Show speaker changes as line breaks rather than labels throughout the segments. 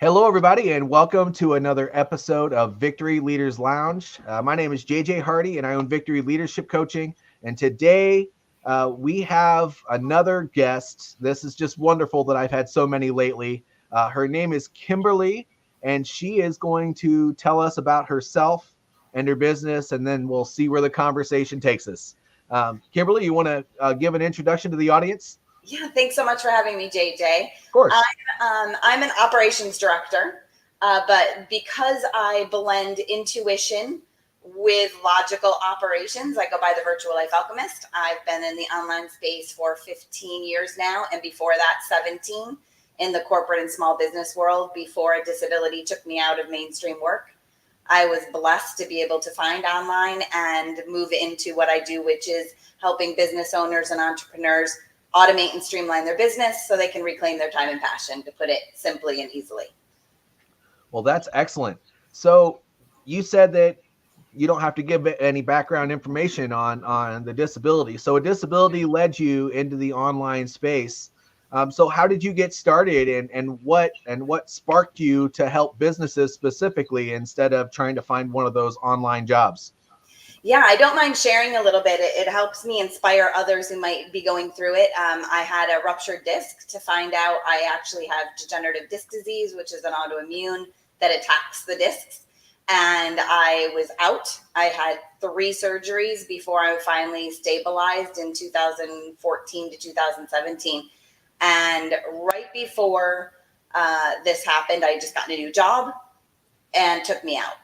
Hello, everybody, and welcome to another episode of Victory Leaders Lounge. My name is JJ Hardy, and I own Victory Leadership Coaching. And today we have another guest. This is just wonderful that I've had so many lately. Her name is Kimberly, and she is going to tell us about herself and her business, and then we'll see where the conversation takes us. Kimberly, you want to give an introduction to the audience?
Yeah, thanks so much for having me, JJ.
Of course.
I'm an operations director, but because I blend intuition with logical operations, I go by the Virtual Life Alchemist. I've been in the online space for 15 years now, and before that, 17 in the corporate and small business world before a disability took me out of mainstream work. I was blessed to be able to find online and move into what I do, which is helping business owners and entrepreneurs automate and streamline their business so they can reclaim their time and passion, to put it simply and easily.
Well, that's excellent. So you said that you don't have to give any background information on the disability. So a disability led you into the online space. So how did you get started, and what sparked you to help businesses specifically instead of trying to find one of those online jobs?
Yeah, I don't mind sharing a little bit. It helps me inspire others who might be going through it. I had a ruptured disc. To find out I actually have degenerative disc disease, which is an autoimmune that attacks the discs. And I was out. I had 3 surgeries before I finally stabilized in 2014 to 2017. And right before this happened, I just got a new job and took me out.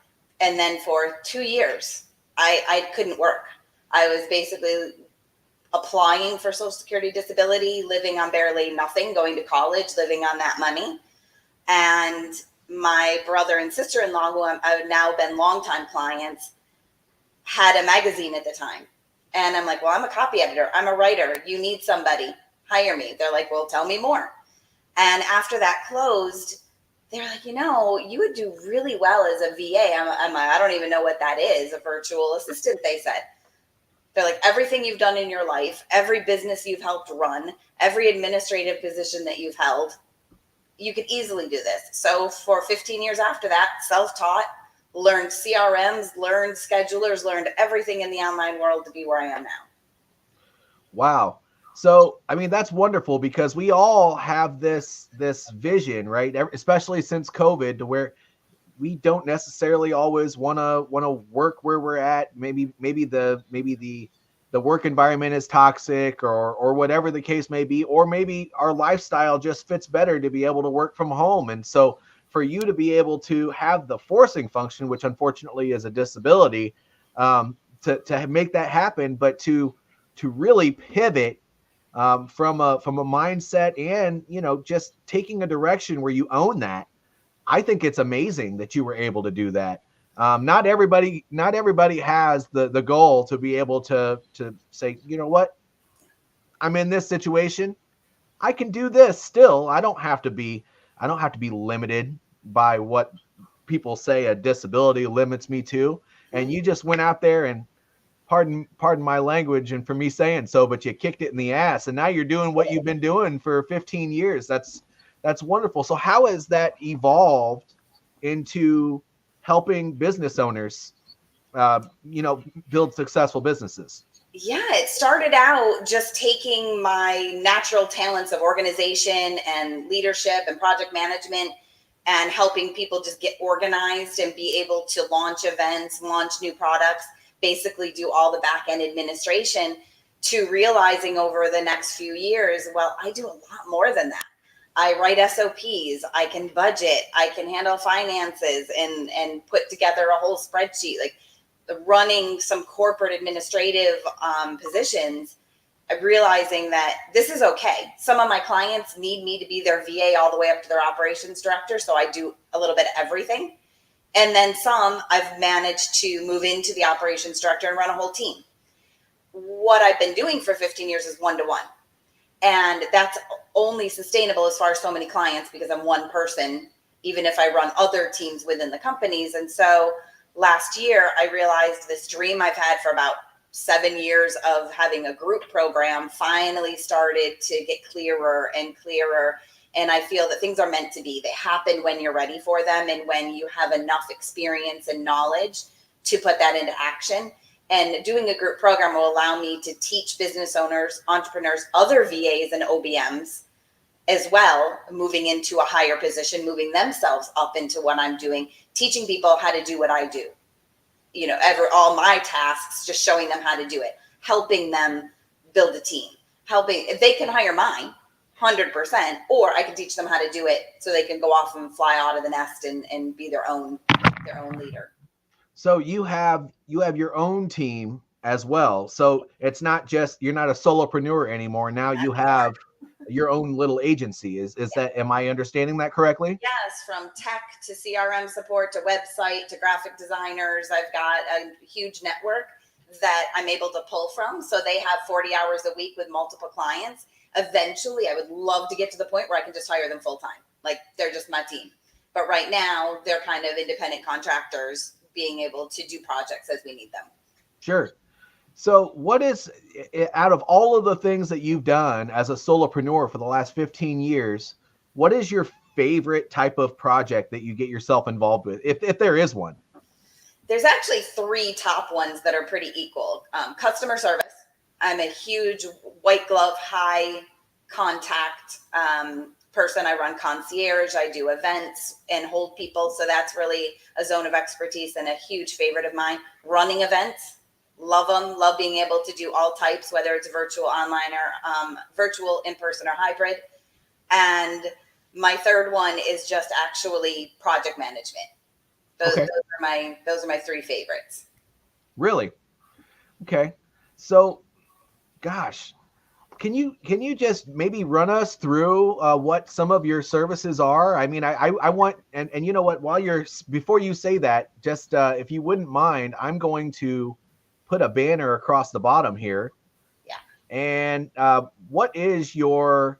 And then for 2 years, I couldn't work. I was basically applying for Social Security disability, living on barely nothing, going to college, living on that money. And my brother and sister-in-law, who I've now been longtime clients, had a magazine at the time. And I'm like, well, I'm a copy editor. I'm a writer. You need somebody. Hire me. They're like, well, tell me more. And after that closed, they're like, you would do really well as a VA. I'm like, I don't even know what that is. A virtual assistant, they said. They're like, everything you've done in your life, every business you've helped run, every administrative position that you've held, you could easily do this. So for 15 years after that, self-taught, learned CRMs, learned schedulers, learned everything in the online world to be where I am now.
Wow. So, I mean, that's wonderful because we all have this vision, right? Especially since COVID, to where we don't necessarily always want to work where we're at. Maybe the work environment is toxic, or whatever the case may be, or maybe our lifestyle just fits better to be able to work from home. And so for you to be able to have the forcing function, which unfortunately is a disability, to make that happen, but to really pivot from a mindset, and just taking a direction where you own that. I think it's amazing that you were able to do that. Not everybody has the goal to be able to say, you know what, I'm in this situation, I can do this still. I don't have to be limited by what people say a disability limits me to. And you just went out there and, pardon my language and for me saying so, but you kicked it in the ass, and now you're doing what you've been doing for 15 years. That's wonderful. So how has that evolved into helping business owners, build successful businesses?
Yeah, it started out just taking my natural talents of organization and leadership and project management and helping people just get organized and be able to launch events, launch new products, basically do all the back end administration, to realizing over the next few years, well, I do a lot more than that. I write SOPs, I can budget, I can handle finances and put together a whole spreadsheet, like running some corporate administrative positions, realizing that this is okay. Some of my clients need me to be their VA all the way up to their operations director. So I do a little bit of everything. And then some I've managed to move into the operations director and run a whole team. What I've been doing for 15 years is one-to-one. And that's only sustainable as far as so many clients, because I'm one person, even if I run other teams within the companies. And so last year, I realized this dream I've had for about 7 years of having a group program finally started to get clearer and clearer. And I feel that things are meant to be. They happen when you're ready for them and when you have enough experience and knowledge to put that into action. And doing a group program will allow me to teach business owners, entrepreneurs, other VAs and OBMs as well, moving into a higher position, moving themselves up into what I'm doing, teaching people how to do what I do. You know, all my tasks, just showing them how to do it, helping them build a team, helping, if they can hire mine 100%, or I can teach them how to do it so they can go off and fly out of the nest and be their own leader.
So you have your own team as well. So it's not just, you're not a solopreneur anymore. Now you have your own little agency. Is that, am I understanding that correctly?
Yes, from tech to CRM support to website to graphic designers. I've got a huge network that I'm able to pull from. So they have 40 hours a week with multiple clients. Eventually, I would love to get to the point where I can just hire them full time. Like they're just my team. But right now, they're kind of independent contractors being able to do projects as we need them.
Sure. So what is, out of all of the things that you've done as a solopreneur for the last 15 years, what is your favorite type of project that you get yourself involved with, if there is one?
There's actually 3 top ones that are pretty equal. Customer service. I'm a huge white glove, high contact person. I run concierge. I do events and hold people. So that's really a zone of expertise and a huge favorite of mine. Running events. Love them. Love being able to do all types, whether it's virtual, online, or virtual, in-person, or hybrid. And my third one is just actually project management. Those are my 3 favorites.
Really? Okay. So, gosh, can you just maybe run us through what some of your services are? I mean, I want, and you know what, before you say that, just if you wouldn't mind, I'm going to put a banner across the bottom here.
Yeah.
And what is your,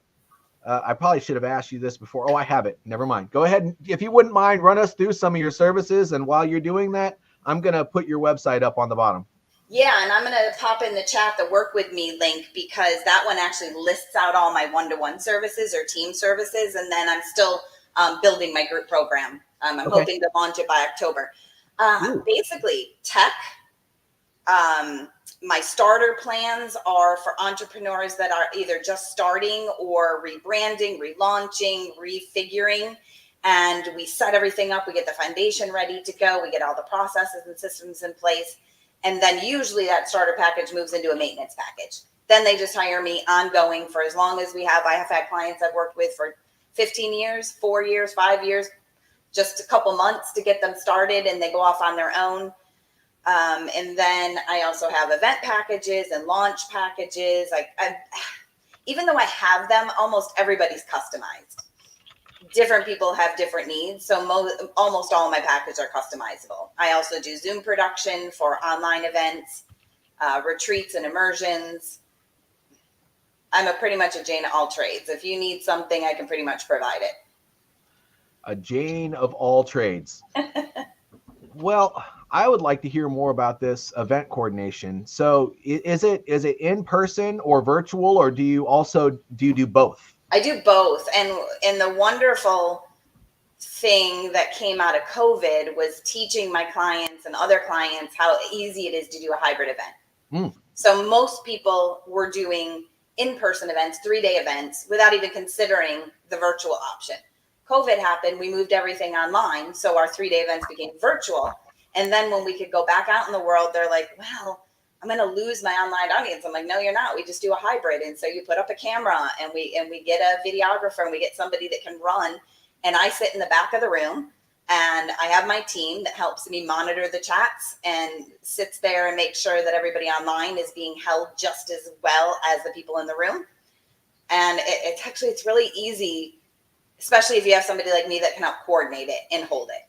I probably should have asked you this before. Oh, I have it. Never mind. Go ahead. And if you wouldn't mind, run us through some of your services. And while you're doing that, I'm going to put your website up on the bottom.
Yeah. And I'm going to pop in the chat the work with me link, because that one actually lists out all my one-to-one services or team services. And then I'm still building my group program. I'm hoping to launch it by October. Basically tech. My starter plans are for entrepreneurs that are either just starting or rebranding, relaunching, refiguring, and we set everything up. We get the foundation ready to go. We get all the processes and systems in place. And then usually that starter package moves into a maintenance package. Then they just hire me ongoing for as long as we have. I have had clients I've worked with for 15 years, 4 years, 5 years, just a couple months to get them started, and they go off on their own. And then I also have event packages and launch packages. Even though I have them, almost everybody's customized. Different people have different needs. So almost all of my packages are customizable. I also do Zoom production for online events, retreats and immersions. I'm pretty much a Jane of all trades. If you need something, I can pretty much provide it.
A Jane of all trades. Well, I would like to hear more about this event coordination. So is it in person or virtual, or do you do both?
I do both. And the wonderful thing that came out of COVID was teaching my clients and other clients how easy it is to do a hybrid event. So most people were doing in-person events, 3-day events, without even considering the virtual option. COVID happened, we moved everything online. So our 3-day events became virtual. And then when we could go back out in the world, they're like, well, I'm going to lose my online audience. I'm like, no, you're not. We just do a hybrid. And so you put up a camera and we get a videographer and we get somebody that can run. And I sit in the back of the room and I have my team that helps me monitor the chats and sits there and makes sure that everybody online is being held just as well as the people in the room. And it's really easy, especially if you have somebody like me that can help coordinate it and hold it.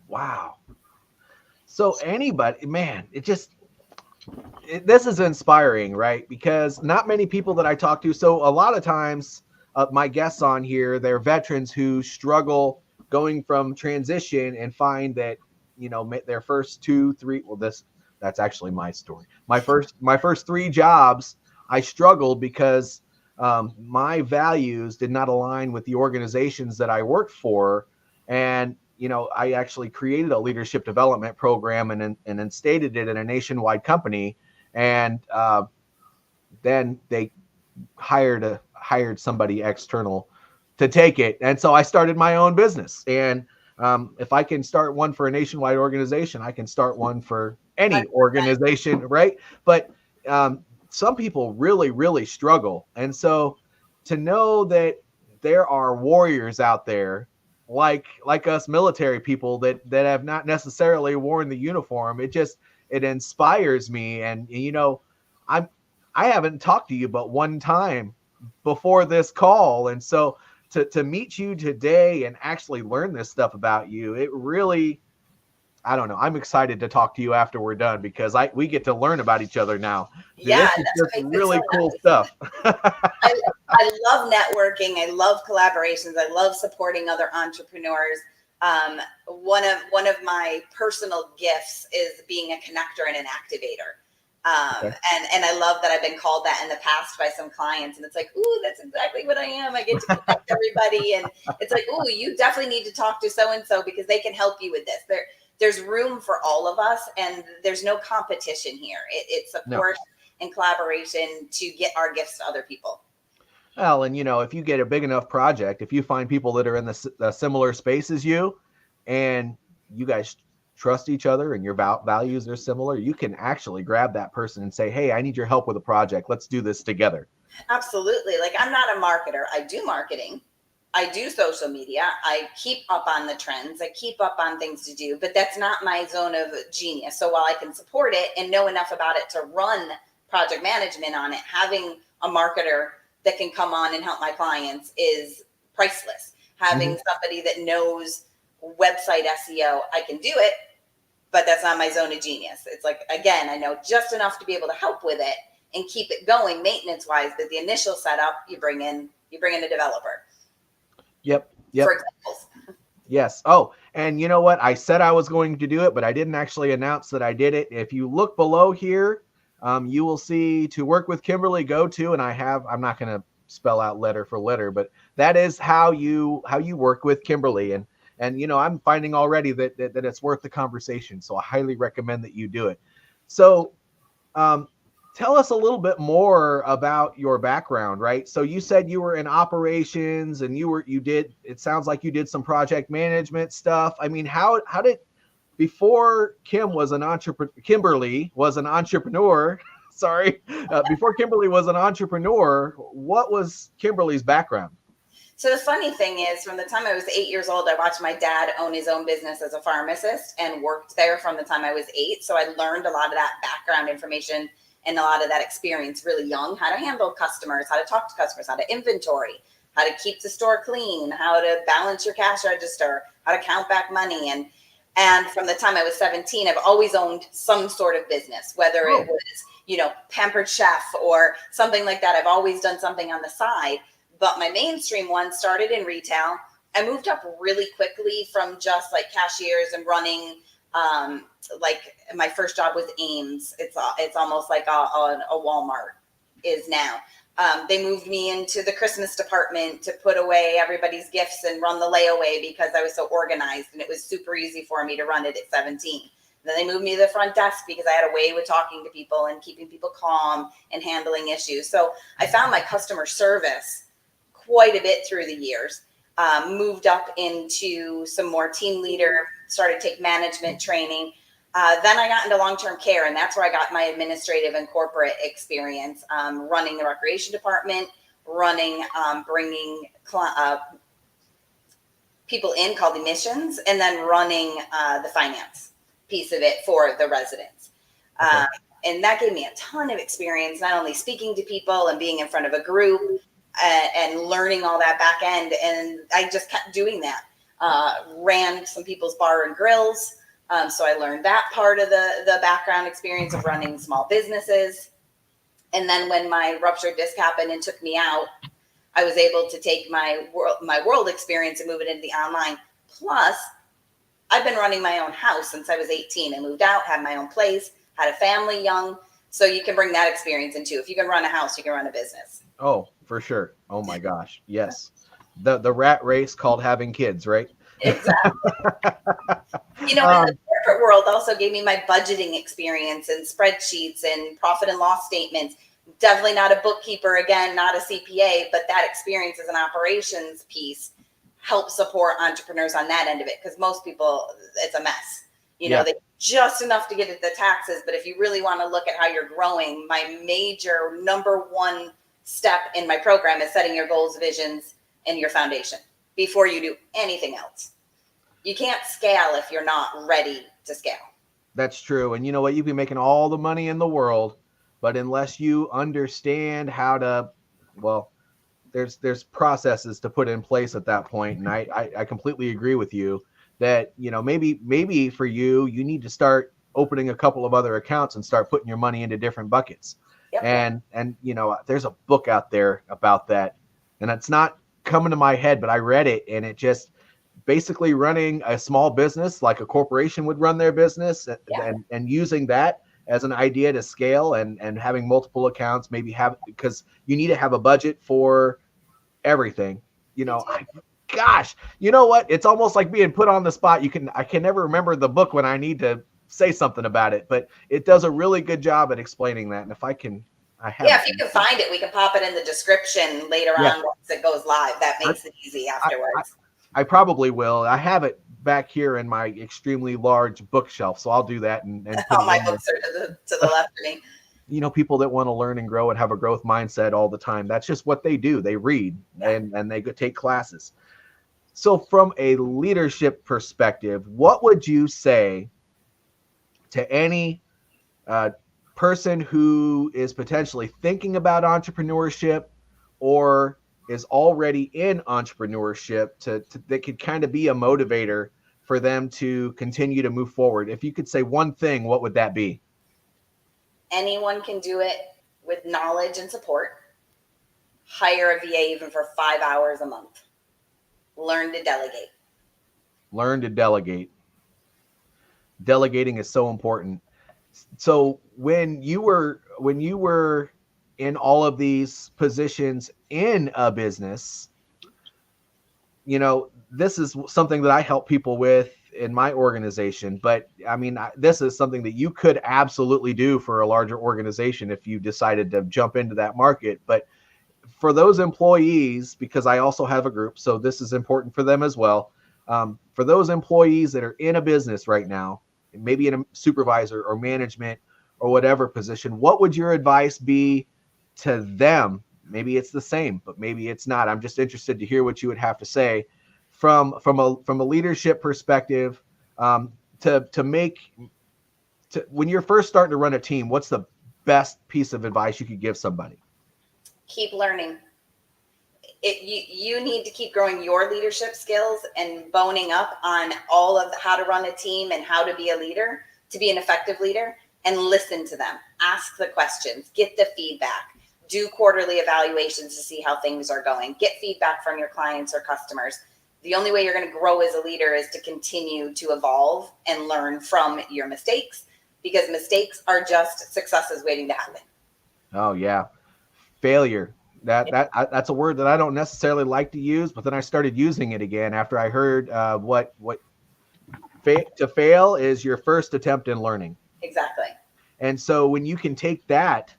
Wow. So anybody, man, this is inspiring, right? Because not many people that I talk to. So a lot of times my guests on here, they're veterans who struggle going from transition and find that, their first 2, 3, That's actually my story. My first 3 jobs, I struggled because my values did not align with the organizations that I worked for. And, I actually created a leadership development program and instated it in a nationwide company. And then they hired somebody external to take it. And so I started my own business. And if I can start one for a nationwide organization, I can start one for any
100%.
organization, right? But some people really, really struggle. And so to know that there are warriors out there like us military people that have not necessarily worn the uniform, it inspires me. And I'm I haven't talked to you but one time before this call. And so to meet you today and actually learn this stuff about you, it really, I don't know. I'm excited to talk to you after we're done because we get to learn about each other now.
Yeah,
This is
that's
just
what makes it
really
so
cool
nice.
stuff.
I love networking. I love collaborations. I love supporting other entrepreneurs. One of my personal gifts is being a connector and an activator.
Okay.
And I love that I've been called that in the past by some clients. And it's like, ooh, that's exactly what I am. I get to connect everybody. And it's like, ooh, you definitely need to talk to so-and-so because they can help you with this. There's room for all of us, and there's no competition here. It's support and collaboration to get our gifts to other people.
Well, and if you get a big enough project, if you find people that are in the similar space as you, and you guys trust each other and your values are similar, you can actually grab that person and say, hey, I need your help with a project. Let's do this together.
Absolutely. Like, I'm not a marketer. I do marketing. I do social media. I keep up on the trends. I keep up on things to do, but that's not my zone of genius. So while I can support it and know enough about it to run project management on it, having a marketer that can come on and help my clients is priceless. Having somebody that knows website SEO, I can do it, but that's not my zone of genius. It's like, again, I know just enough to be able to help with it and keep it going maintenance wise, but the initial setup, you bring in a developer.
Yep.
For examples.
Yes. Oh, and you know what? I said I was going to do it, but I didn't actually announce that I did it. If you look below here, you will see to work with Kimberly, go to, and I'm not going to spell out letter for letter, but that is how you work with Kimberly. And I'm finding already that it's worth the conversation. So I highly recommend that you do it. So tell us a little bit more about your background, right? So you said you were in operations and it sounds like you did some project management stuff. I mean, how did, before Kimberly was an entrepreneur, sorry, before Kimberly was an entrepreneur, what was Kimberly's background?
So the funny thing is, from the time I was 8 years old, I watched my dad own his own business as a pharmacist and worked there from the time I was 8. So I learned a lot of that background information and a lot of that experience really young, how to handle customers, how to talk to customers, how to inventory, how to keep the store clean, how to balance your cash register, how to count back money. And from the time I was 17, I've always owned some sort of business, whether it was, Pampered Chef or something like that. I've always done something on the side. But my mainstream one started in retail. I moved up really quickly from just like cashiers and running. Like my first job was Ames. It's almost like a Walmart is now. They moved me into the Christmas department to put away everybody's gifts and run the layaway because I was so organized, and it was super easy for me to run it at 17. Then they moved me to the front desk because I had a way with talking to people and keeping people calm and handling issues. So I found my customer service quite a bit through the years. Moved up into some more team leader, started to take management training. Then I got into long-term care, and that's where I got my administrative and corporate experience, running the recreation department, bringing people in called emissions, and then running the finance piece of it for the residents. Okay. And that gave me a ton of experience, not only speaking to people and being in front of a group and learning all that back end. And I just kept doing that. Ran some people's bar and grills. So I learned that part of the background experience of running small businesses. And then when my ruptured disc happened and took me out, I was able to take my world experience and move it into the online. Plus, I've been running my own house since I was 18. I moved out, had my own place, had a family young. So you can bring that experience in too. If you can run a house, you can run a business.
Oh, for sure. Oh my gosh. Yes. The rat race called having kids, right?
Exactly. You know, and the corporate world also gave me my budgeting experience and spreadsheets and profit and loss statements. Definitely not a bookkeeper, again, not a CPA, but that experience as an operations piece helps support entrepreneurs on that end of it. Because most people, it's a mess. You know, they just enough to get at the taxes. But if you really want to look at how you're growing, my major number one step in my program is setting your goals, visions, and your foundation before you do anything else. You can't scale if you're not ready to scale.
That's true. And you know what? You can be making all the money in the world, but unless you understand how to, well, there's processes to put in place at that point. And I completely agree with you that, you know, maybe for you, you need to start opening a couple of other accounts and start putting your money into different buckets.
Yep.
And you know, there's a book out there about that, and it's not coming to my head, but I read it, and it just basically running a small business like a corporation would run their business, and using that as an idea to scale, and having multiple accounts, maybe because you need to have a budget for everything. You know, gosh, you know what? It's almost like being put on the spot. I can never remember the book when I need to say something about it, but it does a really good job at explaining that. And if you can find
it, we can pop it in the description later on once it goes live. That makes it easy afterwards.
I probably will. I have it back here in my extremely large bookshelf, so I'll do that. And
all my books are to the left of me.
You know, people that want to learn and grow and have a growth mindset all the time, that's just what they do. They read and they go take classes. So from a leadership perspective, what would you say to any person who is potentially thinking about entrepreneurship or is already in entrepreneurship that could kind of be a motivator for them to continue to move forward? If you could say one thing, what would that be?
Anyone can do it with knowledge and support. Hire a VA even for 5 hours a month. Learn to delegate.
Learn to delegate. Delegating is so important. So when you were in all of these positions in a business, you know, this is something that I help people with in my organization, but I mean, this is something that you could absolutely do for a larger organization if you decided to jump into that market. But for those employees, because I also have a group, so this is important for them as well. For those employees that are in a business right now, maybe in a supervisor or management or whatever position, what would your advice be to them? Maybe it's the same, but maybe it's not. I'm just interested to hear what you would have to say from a leadership perspective, when you're first starting to run a team. What's the best piece of advice you could give somebody?
Keep learning. You need to keep growing your leadership skills and boning up on all of how to run a team and how to be a leader, to be an effective leader, and listen to them. Ask the questions, get the feedback, do quarterly evaluations to see how things are going, get feedback from your clients or customers. The only way you're going to grow as a leader is to continue to evolve and learn from your mistakes, because mistakes are just successes waiting to happen.
Oh yeah. Failure. That's a word that I don't necessarily like to use, but then I started using it again after I heard to fail is your first attempt in learning.
Exactly.
And so when you can take that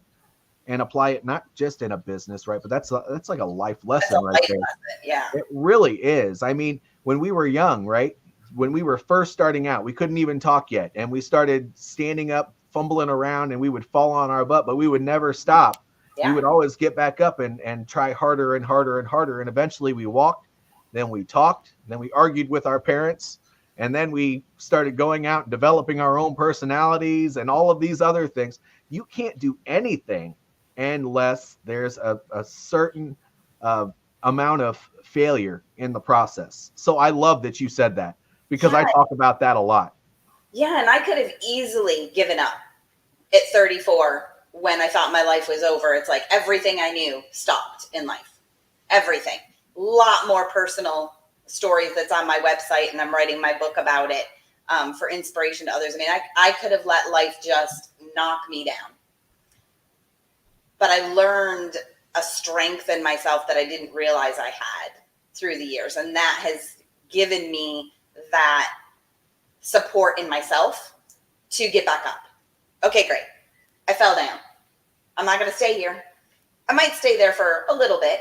and apply it, not just in a business, right? But that's like a life lesson right there.
Yeah.
It really is. I mean, when we were young, right? When we were first starting out, we couldn't even talk yet. And we started standing up, fumbling around, and we would fall on our butt, but we would never stop. Yeah. We would always get back up and try harder and harder and harder. And eventually we walked, then we talked, then we argued with our parents. And then we started going out and developing our own personalities and all of these other things. You can't do anything unless there's a certain amount of failure in the process. So I love that you said that, because I talk about that a lot.
Yeah, and I could have easily given up at 34 when I thought my life was over. It's like everything I knew stopped in life. Everything. A lot more personal stories that's on my website, and I'm writing my book about it for inspiration to others. I mean, I could have let life just knock me down. But I learned a strength in myself that I didn't realize I had through the years. And that has given me that support in myself to get back up. Okay, great. I fell down. I'm not going to stay here. I might stay there for a little bit,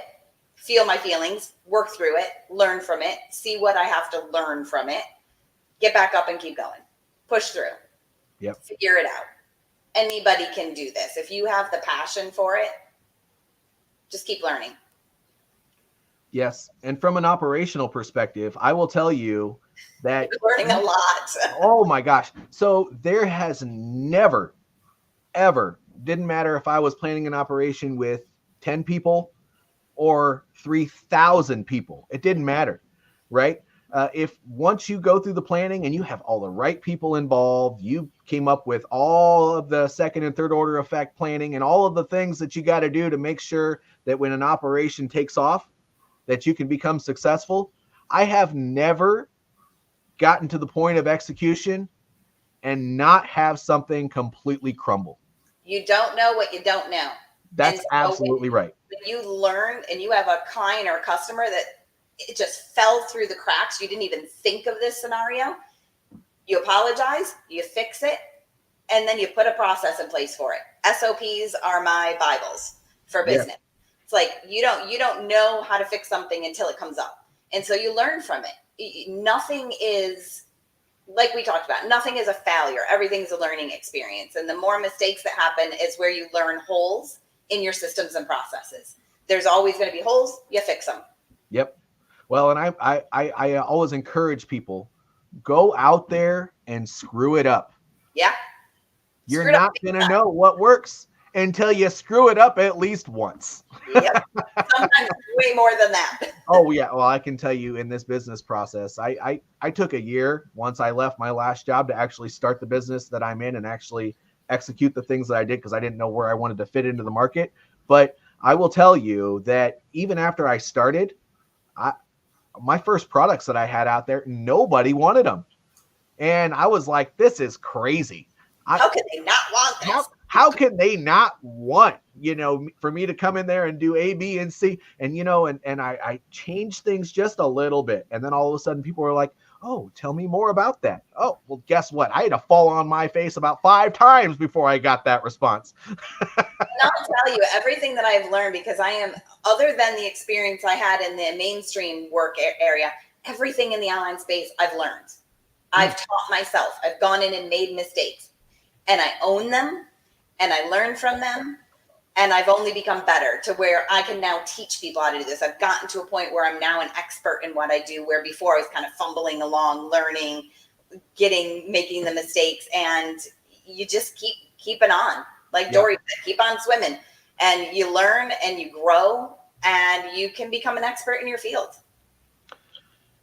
feel my feelings, work through it, learn from it, see what I have to learn from it, get back up and keep going. Push through.
Yep.
Figure it out. Anybody can do this. If you have the passion for it, just keep learning.
Yes. And from an operational perspective, I will tell you that
you're learning a lot.
Oh my gosh. So there has never, ever, didn't matter if I was planning an operation with 10 people or 3,000 people. It didn't matter, right? If once you go through the planning and you have all the right people involved, you came up with all of the second and third order effect planning and all of the things that you got to do to make sure that when an operation takes off, that you can become successful. I have never gotten to the point of execution and not have something completely crumble.
You don't know what you don't know.
That's absolutely right.
When you learn and you have a client or a customer that it just fell through the cracks, you didn't even think of this scenario, you apologize, you fix it, and then you put a process in place for it. SOPs are my Bibles for business. Yeah. It's like you don't know how to fix something until it comes up. And so you learn from it. Nothing is, like we talked about, nothing is a failure. Everything's a learning experience. And the more mistakes that happen is where you learn holes in your systems and processes. There's always going to be holes. You fix them.
Yep. Well, and I always encourage people, go out there and screw it up.
Yeah.
You're not going to know what works until you screw it up at least once.
Yep. Sometimes way more than that.
Oh yeah. Well, I can tell you in this business process, I took a year once I left my last job to actually start the business that I'm in and actually execute the things that I did because I didn't know where I wanted to fit into the market. But I will tell you that even after I started, my first products that I had out there, nobody wanted them. And I was like, this is crazy.
How could they not want this?
How can they not want, for me to come in there and do A, B, and C? And, and I changed things just a little bit. And then all of a sudden people were like, oh, tell me more about that. Oh, well, guess what? I had to fall on my face about 5 times before I got that response.
And I'll tell you everything that I've learned, because I am, other than the experience I had in the mainstream work area, everything in the online space I've learned. I've taught myself. I've gone in and made mistakes, and I own them, and I learn from them, and I've only become better to where I can now teach people how to do this. I've gotten to a point where I'm now an expert in what I do, where before I was kind of fumbling along, learning, making the mistakes, and you just keep it on. Like Dory said, keep on swimming, and you learn and you grow, and you can become an expert in your field.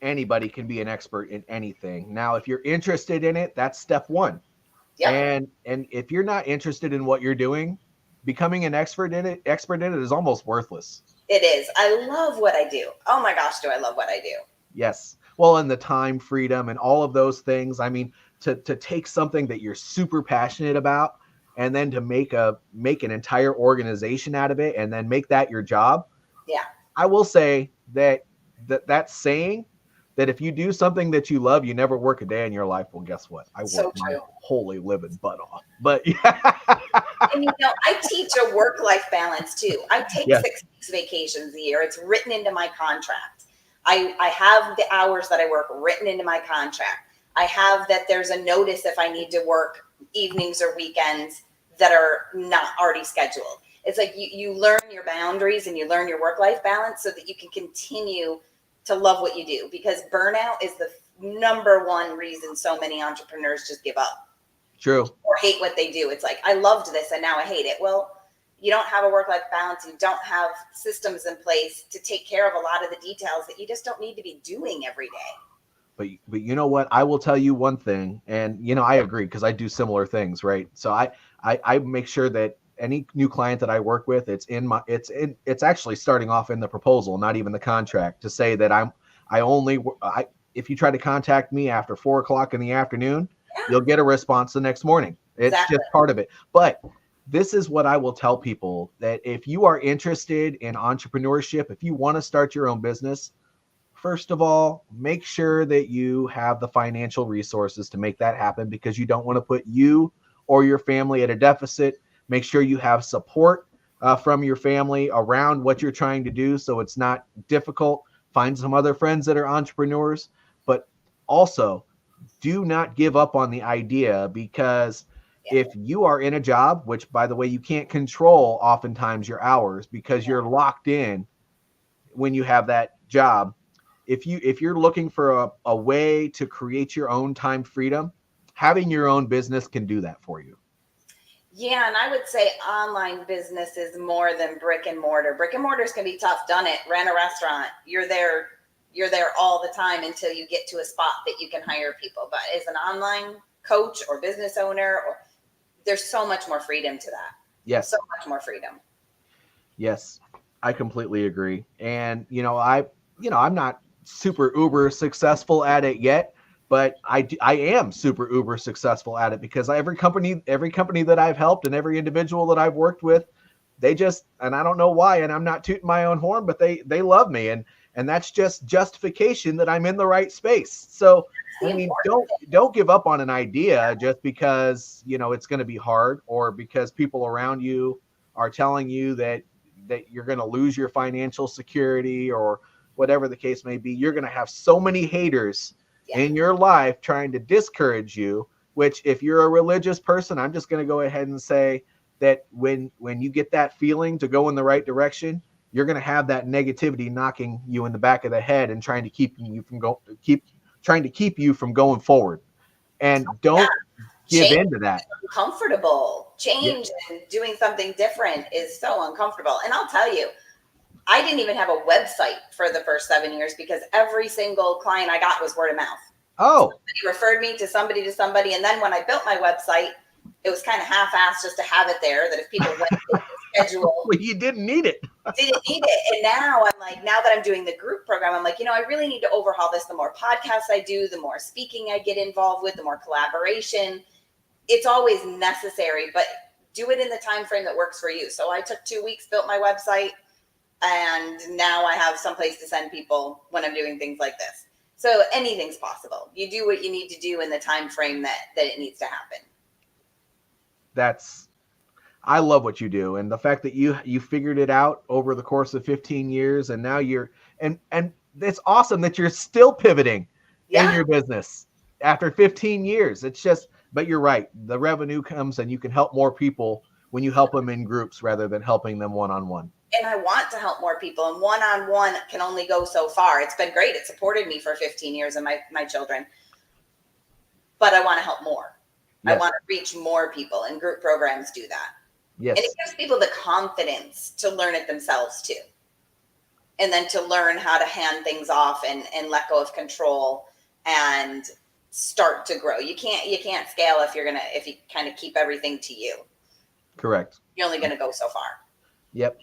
Anybody can be an expert in anything. Now, if you're interested in it, that's step one. Yep. And if you're not interested in what you're doing, becoming an expert in it is almost worthless.
It is. I love what I do. Oh my gosh, do I love what I do.
Yes. Well, and the time freedom and all of those things. I mean, to take something that you're super passionate about and then to make an entire organization out of it and then make that your job.
Yeah.
I will say that saying that if you do something that you love, you never work a day in your life. Well, guess what? I work my holy living butt off. But yeah.
And I teach a work-life balance too. I take 6 weeks vacations a year. It's written into my contract. I have the hours that I work written into my contract. I have that there's a notice if I need to work evenings or weekends that are not already scheduled. It's like you learn your boundaries and you learn your work-life balance so that you can continue to love what you do, because burnout is the number one reason so many entrepreneurs just give up.
True.
Or hate what they do. It's like, I loved this and now I hate it. Well, you don't have a work-life balance. You don't have systems in place to take care of a lot of the details that you just don't need to be doing every day.
But you know what? I will tell you one thing, and I agree because I do similar things, right? So I make sure that any new client that I work with, it's actually starting off in the proposal, not even the contract, to say that if you try to contact me after 4:00 in the afternoon, you'll get a response the next morning. It's
Exactly.
just part of it. But this is what I will tell people, that if you are interested in entrepreneurship, if you want to start your own business, first of all, make sure that you have the financial resources to make that happen, because you don't want to put you or your family at a deficit. Make sure you have support from your family around what you're trying to do, so it's not difficult. Find some other friends that are entrepreneurs, but also do not give up on the idea, because
Yeah.
if you are in a job, which by the way, you can't control oftentimes your hours because you're locked in when you have that job. If you're looking for a way to create your own time freedom, having your own business can do that for you.
Yeah, and I would say online business is more than brick and mortar. Brick and mortars can be tough. Done it. Ran a restaurant. You're there all the time until you get to a spot that you can hire people. But as an online coach or business owner, there's so much more freedom to that.
Yes.
So much more freedom.
Yes, I completely agree. And I'm not super uber successful at it yet, but I am super uber successful at it, because every company that I've helped and every individual that I've worked with, they just, and I don't know why, and I'm not tooting my own horn, but they love me, and that's just justification that I'm in the right space. So I mean, don't give up on an idea just because it's going to be hard, or because people around you are telling you that you're going to lose your financial security, or whatever the case may be. You're going to have so many haters in your life trying to discourage you, which, if you're a religious person, I'm just going to go ahead and say that when you get that feeling to go in the right direction, you're going to have that negativity knocking you in the back of the head and trying to keep you from going forward. And don't give
Change
into that.
is uncomfortable. Change and doing something different is so uncomfortable. And I'll tell you, I didn't even have a website for the first 7 years, because every single client I got was word of mouth.
Oh,
somebody referred me to somebody. And then when I built my website, it was kind of half-assed just to have it there, that if people went to schedule.
Well, you didn't need it.
Didn't need it. And now I'm like, now that I'm doing the group program, I'm like, I really need to overhaul this. The more podcasts I do, the more speaking I get involved with, the more collaboration. It's always necessary, but do it in the time frame that works for you. So I took 2 weeks, built my website, and now I have someplace to send people when I'm doing things like this. So anything's possible. You do what you need to do in the time frame that it needs to happen.
I love what you do, and the fact that you figured it out over the course of 15 years, and now and it's awesome that you're still pivoting in your business after 15 years. It's just, but you're right. The revenue comes, and you can help more people when you help them in groups rather than helping them one-on-one.
And I want to help more people, and one-on-one can only go so far. It's been great. It supported me for 15 years and my children, but I want to help more. Yes. I want to reach more people, and group programs do that.
Yes.
And it gives people the confidence to learn it themselves too. And then to learn how to hand things off and let go of control and start to grow. You can't scale if you kind of keep everything to you.
Correct.
You're only going to go so far.
Yep.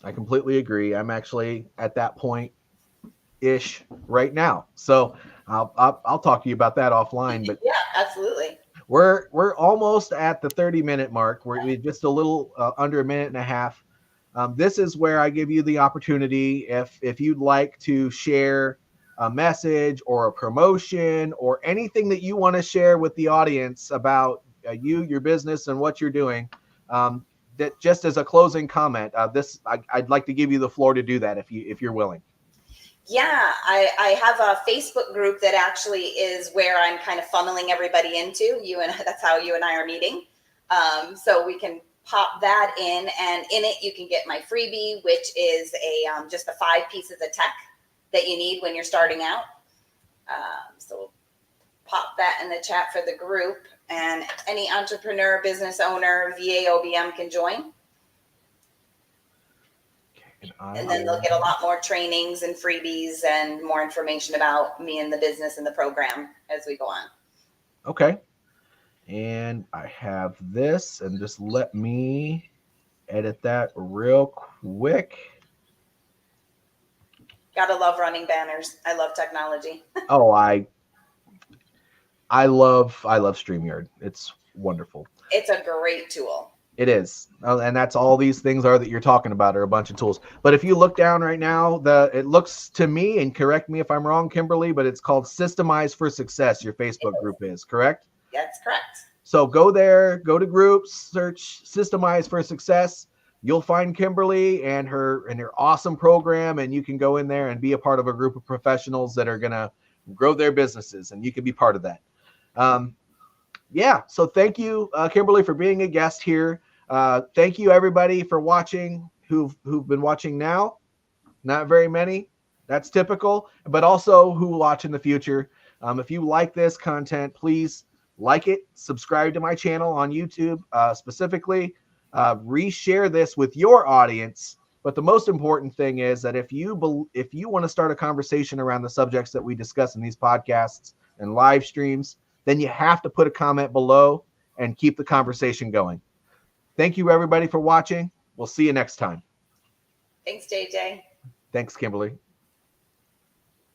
I completely agree. I'm actually at that point-ish right now. So I'll talk to you about that offline. But
yeah, absolutely.
We're almost at the 30-minute mark. We're just a little under a minute and a half. This is where I give you the opportunity, if you'd like to share a message or a promotion or anything that you want to share with the audience about your business and what you're doing. That just as a closing comment, I'd like to give you the floor to do that if you're willing.
Yeah, I have a Facebook group that actually is where I'm kind of funneling everybody into. That's how you and I are meeting. So we can pop that in, and in it you can get my freebie, which is just the 5 pieces of tech that you need when you're starting out. So we'll pop that in the chat for the group, and any entrepreneur, business owner, VA, OBM can join. And then they'll get a lot more trainings and freebies and more information about me and the business and the program as we go on.
Okay. And I have this, and just let me edit that real quick.
Gotta love running banners. I love technology.
Oh, I love StreamYard. It's wonderful.
It's a great tool.
It is. And that's all these things are that you're talking about are a bunch of tools. But if you look down right now, it looks to me, and correct me if I'm wrong, Kimberly, but it's called Systemize for Success. Your Facebook group is, correct?
That's correct.
So go there, go to groups, search Systemize for Success. You'll find Kimberly and her awesome program, and you can go in there and be a part of a group of professionals that are going to grow their businesses, and you can be part of that. Yeah. So thank you, Kimberly, for being a guest here. Thank you, everybody, for watching who've been watching now. Not very many. That's typical, but also who will watch in the future. If you like this content, please like it, subscribe to my channel on YouTube, specifically, reshare this with your audience. But the most important thing is that if you want to start a conversation around the subjects that we discuss in these podcasts and live streams, then you have to put a comment below and keep the conversation going. Thank you, everybody, for watching. We'll see you next time.
Thanks, JJ.
Thanks, Kimberly.